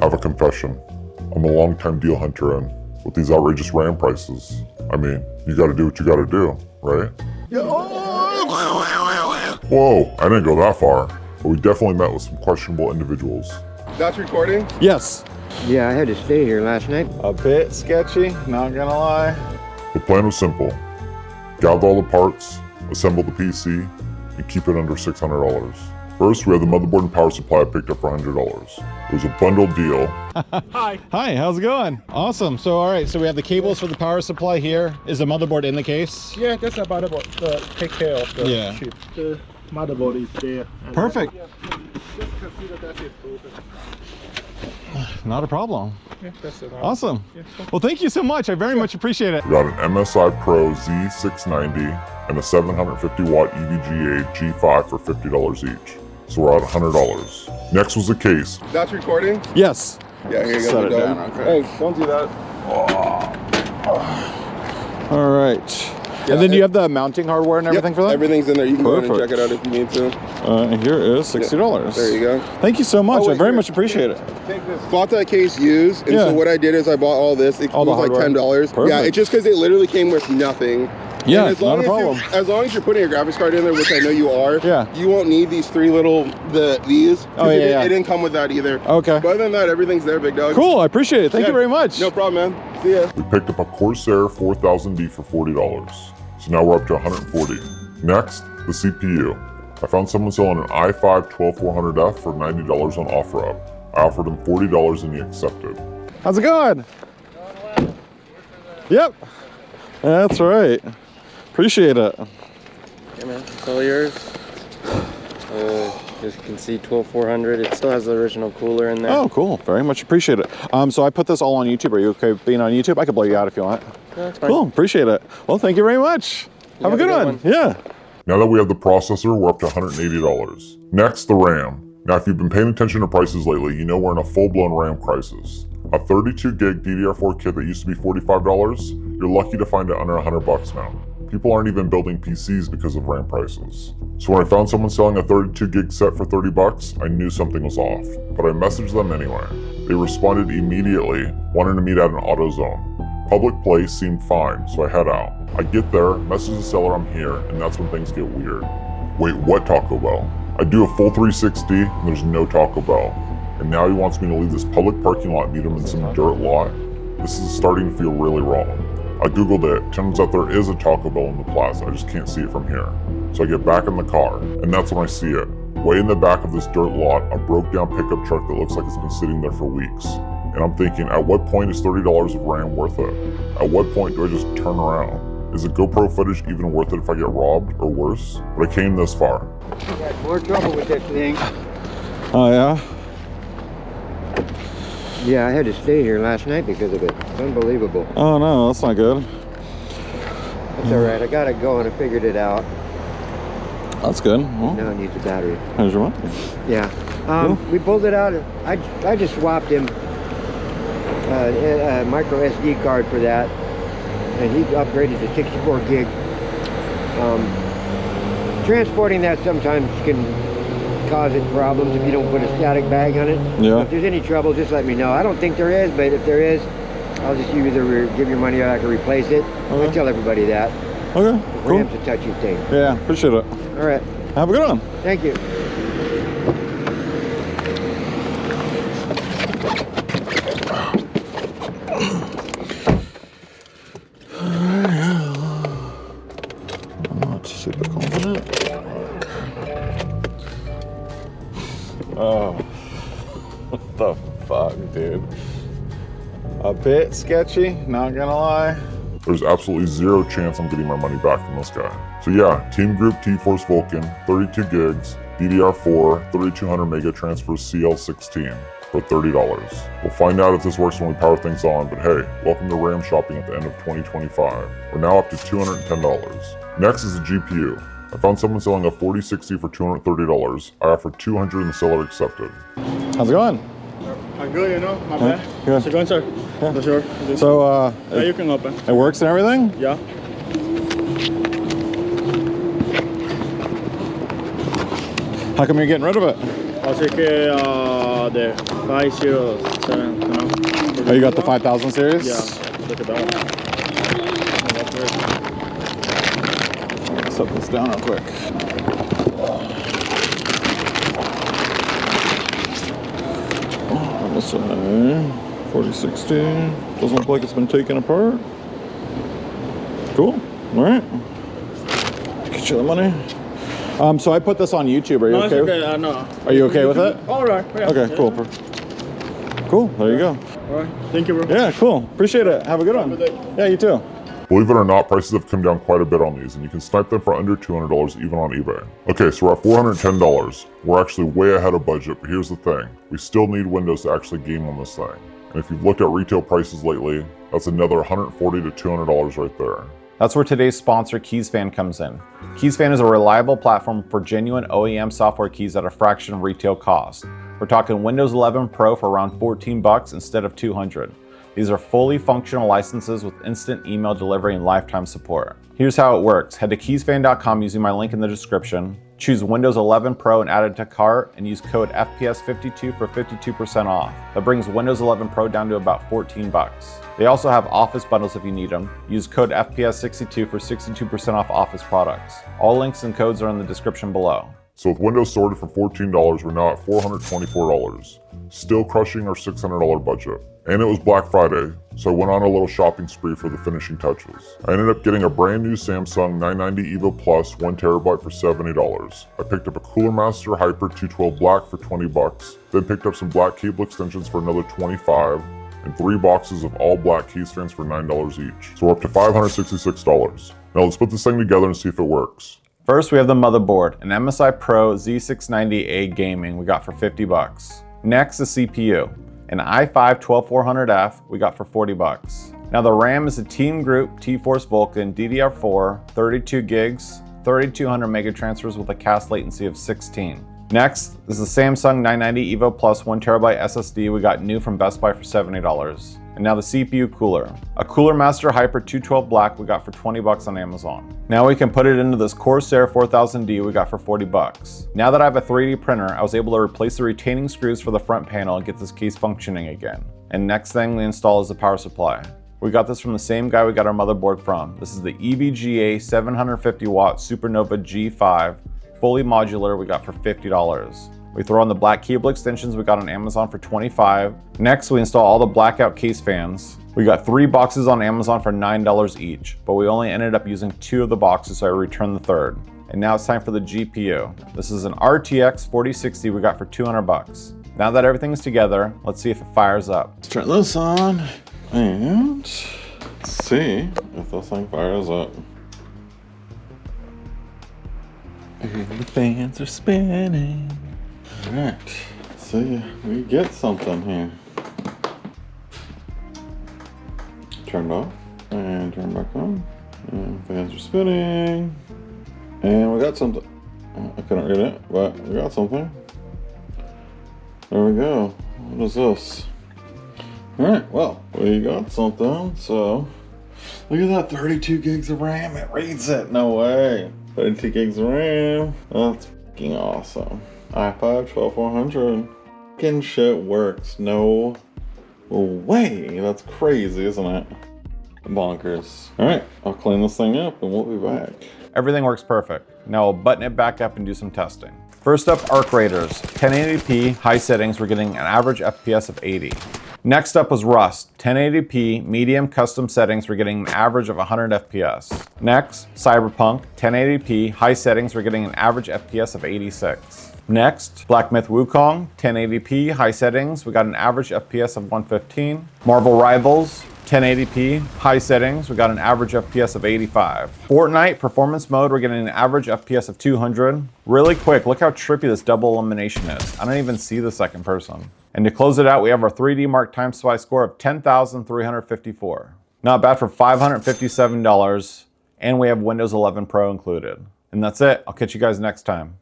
I have a confession. I'm a long-time deal hunter, and with these outrageous RAM prices, I mean, you gotta do what you gotta do, right? Whoa, I didn't go that far, but we definitely met with some questionable individuals. That's recording? Yes. Yeah, I had to stay here last night. A bit sketchy, not gonna lie. The plan was simple. Gather all the parts, assemble the PC, and keep it under $600. First, we have the motherboard and power supply I picked up for $100. It was a bundled deal. Hi. Hi, how's it going? Awesome. So, all right, so we have the cables for the power supply here. Is the motherboard in the case? Yeah, that's the motherboard. Take care of the chip. The motherboard is there. Perfect. Just consider that it's broken. Not a problem. Yeah, that's it. Awesome. Yeah. Well, thank you so much. I very much appreciate it. We got an MSI Pro Z690 and a 750 watt EVGA G5 for $50 each. So we're at $100. Next was the case. That's recording? Yes. Yeah, here you go. Set it you're down, done. okay. Hey, don't do that. All right. Yeah, and then you have the mounting hardware and everything for that? Everything's in there. You can go ahead and check Perfect. it out if you need to. Here is $60. There you go. Thank you so much. Oh, wait, I very here. much appreciate it. Take this. Bought that case used, and Yeah. so what I did is I bought all this. It All the was like hardware. $10. Yeah, Perfect. it's just because it literally came with nothing. Yeah, And as long not a problem. As long as you're putting a graphics card in there, which I know you are, Yeah. you won't need these three little these. Oh, yeah, yeah. It didn't come with that either. Okay. But other than that, everything's there, big dog. Cool. I appreciate it. Thank you very much. No problem, man. See ya. We picked up a Corsair 4000D for $40. So now we're up to $140. Next, the CPU. I found someone selling an i5 12400F for $90 on OfferUp. I offered him $40 and he accepted. How's it going? Yep. That's right. Appreciate it. Yeah, man, it's all yours. As you can see, 12400. It still has the original cooler in there. Oh, cool. Very much appreciate it. So I put this all on YouTube. Are you okay with being on YouTube? I could blow you out if you want. No, it's fine. Cool. Appreciate it. Well, thank you very much. Have a good one. Yeah. Now that we have the processor, we're up to $180. Next, the RAM. Now, if you've been paying attention to prices lately, you know we're in a full-blown RAM crisis. A 32 gig DDR4 kit that used to be $45, you're lucky to find it under $100 now. People aren't even building PCs because of RAM prices. So when I found someone selling a 32 gig set for $30, I knew something was off, but I messaged them anyway. They responded immediately, wanting to meet at an AutoZone. Public place seemed fine, so I head out. I get there, message the seller I'm here, and that's when things get weird. Wait, what Taco Bell? I do a full 360, and there's no Taco Bell. And now he wants me to leave this public parking lot and meet him in some dirt lot. This is starting to feel really wrong. I googled it, turns out there is a Taco Bell in the plaza, I just can't see it from here. So I get back in the car, and that's when I see it. Way in the back of this dirt lot, a broke down pickup truck that looks like it's been sitting there for weeks. And I'm thinking, at what point is $30 of RAM worth it? At what point do I just turn around? Is the GoPro footage even worth it if I get robbed or worse? But I came this far. I got more trouble with that thing. Oh, yeah? Yeah, I had to stay here last night because of it. It's unbelievable. Oh, no, that's not good. That's all right. I got it going. I figured it out. That's good. Well, Now it needs a battery. here's your one. Yeah. We pulled it out. I just swapped him a micro SD card for that, and he upgraded to 64 gig. Transporting that sometimes can cause it problems if you don't put a static bag on it. Yeah. So if there's any trouble, just let me know. I don't think there is, but if there is, I'll just either give your money back or replace it. Okay. I tell everybody that. Okay, cool. RAM's a touchy thing. Yeah, appreciate it. All right. Have a good one. Thank you. Not super confident. Oh, what the fuck, dude? A bit sketchy, not gonna lie. There's absolutely zero chance I'm getting my money back from this guy. So yeah, Team Group T-Force Vulcan, 32 gigs, DDR4, 3200 mega transfer CL16 for $30. We'll find out if this works when we power things on, but hey, welcome to RAM shopping at the end of 2025. We're now up to $210. Next is the GPU. I found someone selling a 4060 for $230. I offered $200 and the seller accepted. How's it going? I'm good, you know, my bad. Good. How's it going, sir? Yeah. Sure. So, Now you can open. it works and everything? Yeah. How come you're getting rid of it? Así que about the 507, you know. Oh, you got the 5000 series? Yeah, look at that one. Set this down real quick. This 4060. Doesn't look like it's been taken apart. Cool. All right. Get you the money. So I put this on YouTube. Are you okay? It's okay. No. Are you okay with it? All right. Yeah. Okay. Cool. Cool. There you go. All right. Thank you, bro. Yeah. Cool. Appreciate it. Have a good one. Have a good day. Yeah. You too. Believe it or not, prices have come down quite a bit on these, and you can snipe them for under $200 even on eBay. Okay, so we're at $410. We're actually way ahead of budget, but here's the thing. We still need Windows to actually game on this thing. And if you've looked at retail prices lately, that's another $140 to $200 right there. That's where today's sponsor, Keysfan, comes in. Keysfan is a reliable platform for genuine OEM software keys at a fraction of retail cost. We're talking Windows 11 Pro for around $14 instead of $200. These are fully functional licenses with instant email delivery and lifetime support. Here's how it works. Head to keysfan.com using my link in the description. Choose Windows 11 Pro and add it to cart, and use code FPS52 for 52% off. That brings Windows 11 Pro down to about $14. They also have Office bundles if you need them. Use code FPS62 for 62% off Office products. All links and codes are in the description below. So with Windows sorted for $14, we're now at $424. Still crushing our $600 budget. And it was Black Friday, so I went on a little shopping spree for the finishing touches. I ended up getting a brand new Samsung 990 EVO Plus 1TB for $70. I picked up a Cooler Master Hyper 212 Black for $20, then picked up some black cable extensions for another $25, and 3 boxes of all black Keysfans for $9 each. So we're up to $566. Now let's put this thing together and see if it works. First, we have the motherboard, an MSI Pro Z690A Gaming we got for $50. Next, the CPU, an i5-12400F we got for $40. Now the RAM is a Team Group T-Force Vulcan DDR4, 32 gigs, 3200 megatransfers with a cast latency of 16. Next is the Samsung 990 EVO Plus 1TB SSD we got new from Best Buy for $70. And now the CPU cooler. A Cooler Master Hyper 212 Black we got for $20 on Amazon. Now we can put it into this Corsair 4000D we got for $40. Now that I have a 3D printer, I was able to replace the retaining screws for the front panel and get this case functioning again. And next thing we install is the power supply. We got this from the same guy we got our motherboard from. This is the EVGA 750 watt Supernova G5, fully modular we got for $50. We throw on the black cable extensions we got on Amazon for $25. Next, we install all the blackout case fans. We got 3 boxes on Amazon for $9 each, but we only ended up using 2 of the boxes, so I returned the third. And now it's time for the GPU. This is an RTX 4060 we got for $200. Now that everything's together, let's see if it fires up. Let's turn this on and see if this thing fires up. And the fans are spinning. Alright, see, we get something here. Turned off and turned back on. And fans are spinning. And we got something. I couldn't read it, but we got something. There we go. What is this? Alright, well, we got something. So, look at that 32 gigs of RAM. It reads it. No way. 32 gigs of RAM. That's fucking awesome. i5-12400. Fucking shit works. No way. That's crazy, isn't it? Bonkers. Alright, I'll clean this thing up and we'll be back. Everything works perfect. Now I'll button it back up and do some testing. First up, Arc Raiders. 1080p, high settings, we're getting an average FPS of 80. Next up was Rust. 1080p, medium custom settings, we're getting an average of 100 FPS. Next, Cyberpunk. 1080p, high settings, we're getting an average FPS of 86. Next, Black Myth Wukong, 1080p, high settings, we got an average FPS of 115. Marvel Rivals, 1080p, high settings, we got an average FPS of 85. Fortnite, performance mode, we're getting an average FPS of 200. Really quick, look how trippy this double elimination is. I don't even see the second person. And to close it out, we have our 3D Mark Time Spy score of 10,354. Not bad for $557, and we have Windows 11 Pro included. And that's it. I'll catch you guys next time.